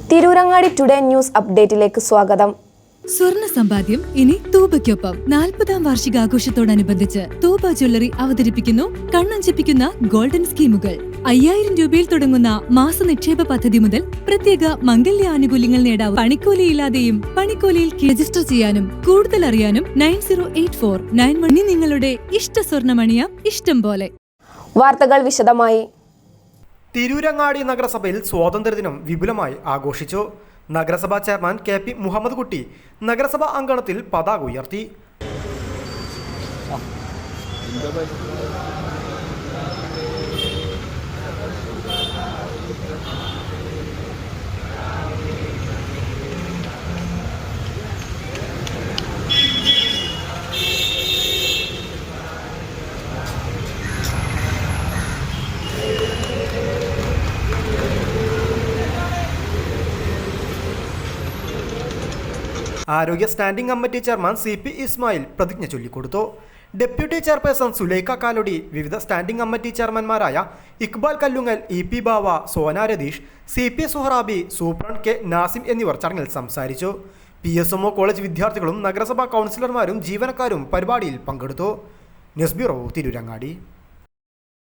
Tirurangadi today news അപ്ഡേറ്റിലേക്ക് സ്വാഗതം. സ്വർണ്ണ സമ്പാദ്യം ഇനി തൂബയ്ക്കൊപ്പം 40-ാം വാർഷികാഘോഷത്തോടനുബന്ധിച്ച് തൂബ ജ്വല്ലറി അവതരിപ്പിക്കുന്നു കണ്ണഞ്ചിപ്പിക്കുന്ന ഗോൾഡൻ സ്കീമുകൾ. 5000 രൂപയിൽ തുടങ്ങുന്ന മാസ നിക്ഷേപ പദ്ധതി മുതൽ പ്രത്യേക മംഗല്യ ആനുകൂല്യങ്ങൾ നേടാവും. പണിക്കൂലിയില്ലാതെയും പണിക്കൂലിയിൽ രജിസ്റ്റർ ചെയ്യാനും കൂടുതൽ അറിയാനും 908491 നിങ്ങളുടെ ഇഷ്ട സ്വർണ്ണമണിയാം ഇഷ്ടം പോലെ. വാർത്തകൾ വിശദമായി. തിരൂരങ്ങാടി നഗരസഭയിൽ സ്വാതന്ത്ര്യദിനം വിപുലമായി ആഘോഷിച്ചു. നഗരസഭാ ചെയർമാൻ KP മുഹമ്മദ് കുട്ടി നഗരസഭാ അങ്കണത്തിൽ പതാക ഉയർത്തി. ആരോഗ്യ standing committee chairman CP Ismail പ്രതിജ്ഞ ചൊല്ലിക്കൊടുത്തു. ഡെപ്യൂട്ടി ചെയർപേഴ്സൺ സുലൈഖ കാലൊടി, വിവിധ സ്റ്റാൻഡിംഗ് കമ്മിറ്റി ചെയർമാൻമാരായ Iqbal Kallungal, EP Bava, Sona Ratheesh, CP Suharabi, superintendent K Nasim എന്നിവർ ചടങ്ങിൽ സംസാരിച്ചു. PSMO കോളേജ് വിദ്യാർത്ഥികളും നഗരസഭാ കൗൺസിലർമാരും ജീവനക്കാരും പരിപാടിയിൽ പങ്കെടുത്തു. News bureau, Tirurangadi.